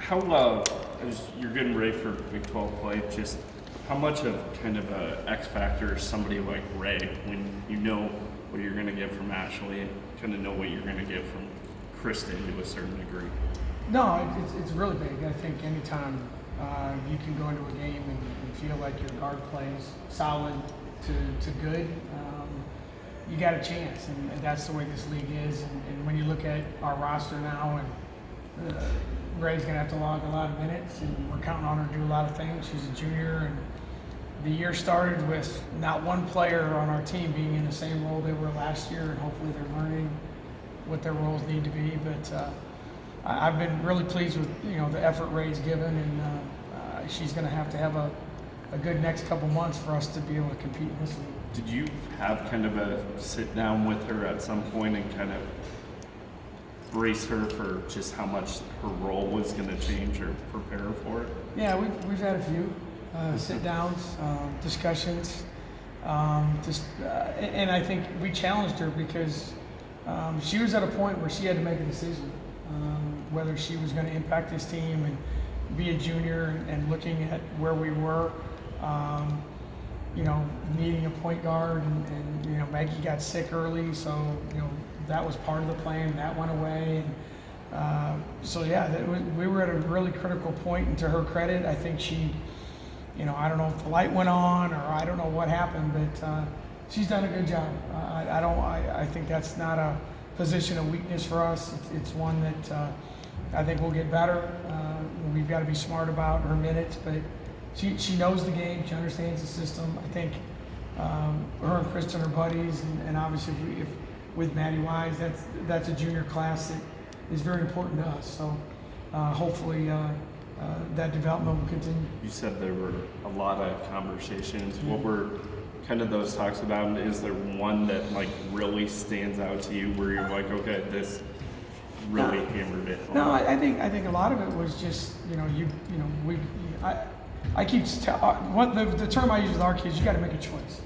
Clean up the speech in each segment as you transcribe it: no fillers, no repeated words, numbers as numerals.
How as you're getting ready for Big 12 play, just how much of kind of a X factor is somebody like Rae when you know what you're going to get from Ashley and kind of know what you're going to get from Kristen to a certain degree? No, it's really big. I think anytime you can go into a game and feel like your guard plays solid to good, you got a chance, and that's the way this league is. And when you look at our roster now, and Rae's going to have to log a lot of minutes, and we're counting on her to do a lot of things. She's a junior, and the year started with not one player on our team being in the same role they were last year, and hopefully they're learning what their roles need to be. But I've been really pleased with the effort Rae's given, and she's going to have a good next couple months for us to be able to compete in this league. Did you have kind of a sit down with her at some point and kind of brace her for just how much her role was going to change or prepare her for it? Yeah, we've had a few sit downs, discussions, and I think we challenged her because she was at a point where she had to make a decision whether she was going to impact this team and be a junior, and looking at where we were. Needing a point guard, and Maggie got sick early, so that was part of the plan. That went away, and we were at a really critical point. And to her credit, I think she, I don't know if the light went on or I don't know what happened, but she's done a good job. I think that's not a position of weakness for us. It's one that I think we'll get better. We've got to be smart about her minutes, but she knows the game. She understands the system. I think her and Kristen are buddies, and obviously if with Maddie Wise, that's a junior class that is very important to us. So hopefully that development will continue. You said there were a lot of conversations. Mm-hmm. What were kind of those talks about? Is there one that really stands out to you where you're like, okay, this really hammered it home? No, I think a lot of it was just I keep the term I use with our kids: you got to make a choice.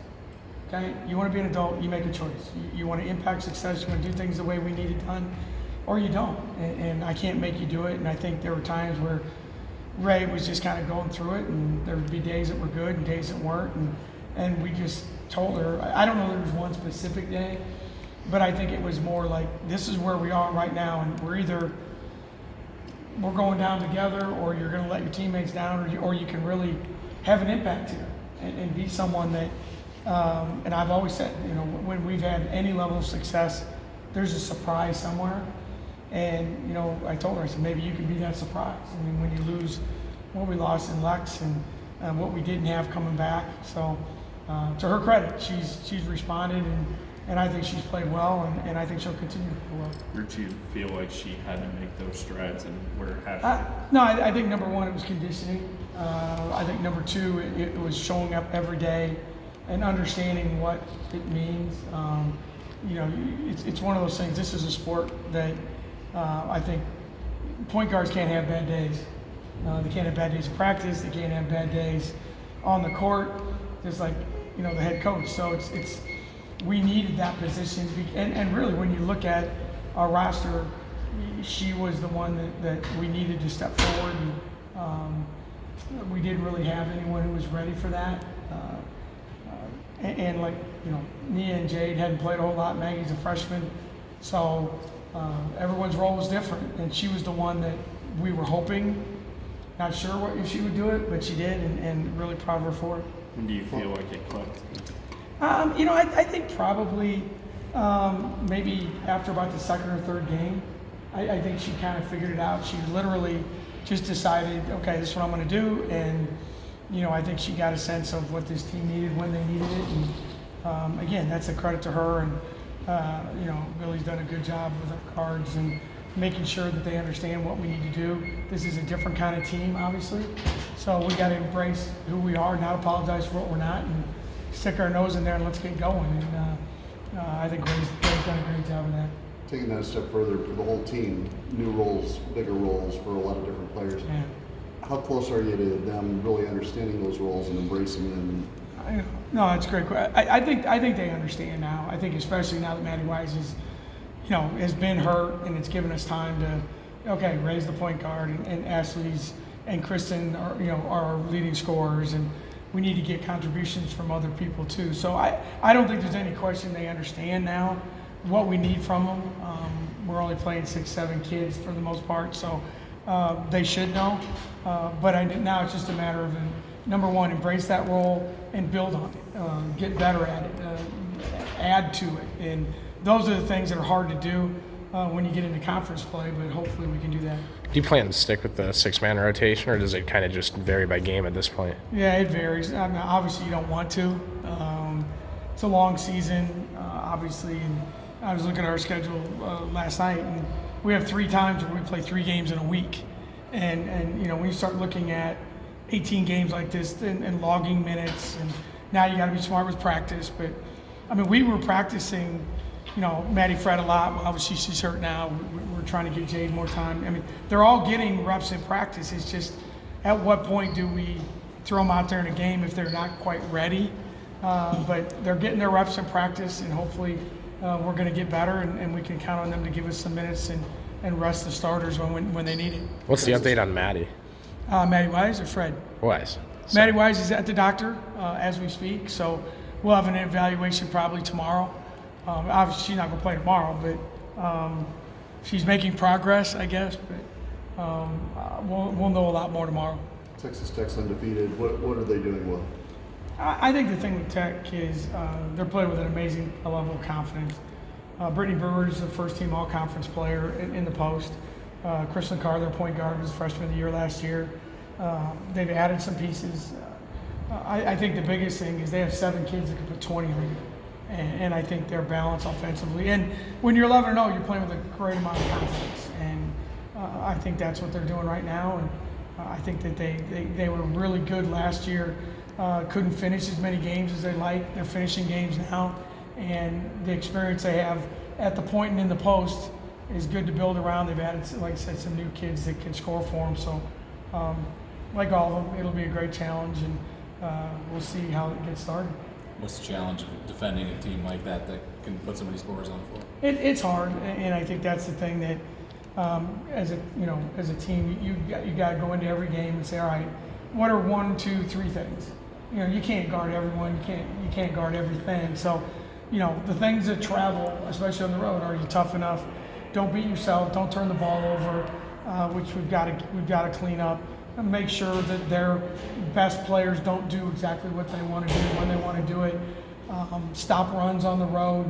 Okay, you want to be an adult, you make a choice. You want to impact success, you want to do things the way we need it done, or you don't. And I can't make you do it. And I think there were times where Rae was just kind of going through it, and there would be days that were good and days that weren't. And we just told her. I don't know if there was one specific day, but I think it was more like, this is where we are right now, and we're going down together, or you're going to let your teammates down, or you can really have an impact here and be someone that, and I've always said, when we've had any level of success, there's a surprise somewhere. And, I told her, I said, maybe you can be that surprise. I mean, when you lose what we lost in Lex and what we didn't have coming back. So to her credit, she's responded, and I think she's played well, and I think she'll continue to play well. Where did you feel like she had to make those strides, and where had she? No, I think number one, it was conditioning. I think number two, it was showing up every day and understanding what it means. It's one of those things. This is a sport that I think point guards can't have bad days. They can't have bad days of practice. They can't have bad days on the court, just like the head coach. So it's we needed that position, and really when you look at our roster, she was the one that we needed to step forward, and we didn't really have anyone who was ready for that. And Nia and Jade hadn't played a whole lot. Maggie's a freshman, so everyone's role was different, and she was the one that we were hoping. Not sure if she would do it, but she did, and really proud of her for it. When do you feel like it clicked? I think probably maybe after about the second or third game, I think she kind of figured it out. She literally just decided, okay, this is what I'm going to do, and I think she got a sense of what this team needed when they needed it, and again, that's a credit to her, and Billy's done a good job with our cards and making sure that they understand what we need to do. This is a different kind of team, obviously, so we got to embrace who we are, not apologize for what we're not, and stick our nose in there and let's get going. And I think Ray's done a great job of that. Taking that a step further, for the whole team, new roles, bigger roles for a lot of different players. Yeah. How close are you to them really understanding those roles and embracing them? No, it's great. I think they understand now. I think especially now that Maddie Wise is, has been hurt, and it's given us time to okay, Ray's the point guard, and Ashley's and Kristen are, our leading scorers, and we need to get contributions from other people too. So I don't think there's any question they understand now what we need from them. We're only playing 6, 7 kids for the most part, so they should know. But now it's just a matter of, number one, embrace that role and build on it, get better at it, add to it. And those are the things that are hard to do when you get into conference play, but hopefully we can do that. Do you plan to stick with the 6-man rotation, or does it kind of just vary by game at this point? Yeah, it varies. I mean, obviously, you don't want to. It's a long season, obviously. And I was looking at our schedule last night, and we have 3 times where we play 3 games in a week. And when you start looking at 18 games like this and logging minutes, and now you got to be smart with practice. But I mean, we were practicing. Maddie Fred a lot. Well, obviously, she's hurt now. We're trying to give Jade more time. I mean, they're all getting reps in practice. It's just, at what point do we throw them out there in a game if they're not quite ready? But they're getting their reps in practice, and hopefully we're going to get better, and we can count on them to give us some minutes and rest the starters when they need it. What's the update on Maddie? Maddie Wise or Fred? Wise. Maddie Wise is at the doctor as we speak, so we'll have an evaluation probably tomorrow. Obviously, she's not going to play tomorrow, but she's making progress, I guess. But we'll know a lot more tomorrow. Texas Tech's undefeated. What are they doing well? I think the thing with Tech is they're playing with an amazing level of confidence. Brittany Brewer is the first-team all-conference player in the post. Kristen Carr, their point guard, was freshman of the year last year. They've added some pieces. I think the biggest thing is they have 7 kids that can put 20 on you. And I think they're balanced offensively. And when you're 11-0, you're playing with a great amount of confidence. And I think that's what they're doing right now. And I think that they were really good last year. Couldn't finish as many games as they like. They're finishing games now. And the experience they have at the point and in the post is good to build around. They've added, like I said, some new kids that can score for them. So, like all of them, it'll be a great challenge. And we'll see how it gets started. What's the challenge of defending a team like that can put so many scores on the floor? It's hard, and I think that's the thing that, as a team, you got to go into every game and say, all right, what are 1, 2, 3 things? You can't guard everyone. You can't guard everything. So, the things that travel, especially on the road, are you tough enough? Don't beat yourself. Don't turn the ball over, which we've got to clean up. And make sure that their best players don't do exactly what they want to do when they want to do it. Stop runs on the road.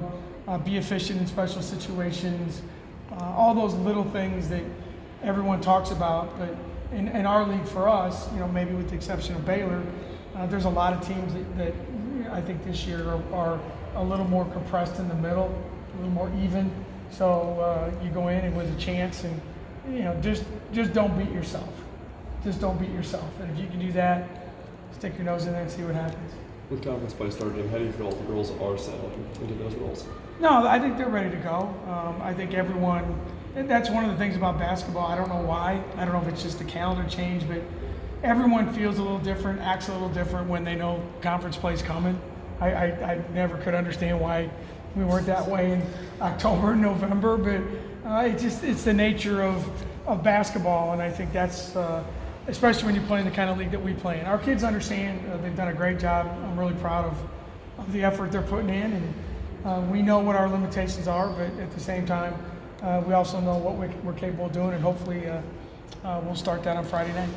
Be efficient in special situations. All those little things that everyone talks about. But in our league, for us, maybe with the exception of Baylor, there's a lot of teams that I think this year are a little more compressed in the middle, a little more even. So you go in and with a chance, and just don't beat yourself. Just don't beat yourself. And if you can do that, stick your nose in there and see what happens. With conference play starting, how do you feel the girls are settling into those roles? No, I think they're ready to go. I think everyone, that's one of the things about basketball. I don't know why. I don't know if it's just a calendar change, but everyone feels a little different, acts a little different when they know conference play's coming. I never could understand why we weren't that way in October and November, but it's the nature of basketball, and I think that's especially when you play in the kind of league that we play in. Our kids understand. They've done a great job. I'm really proud of the effort they're putting in, and we know what our limitations are, but at the same time, we also know what we're capable of doing, and hopefully we'll start that on Friday night.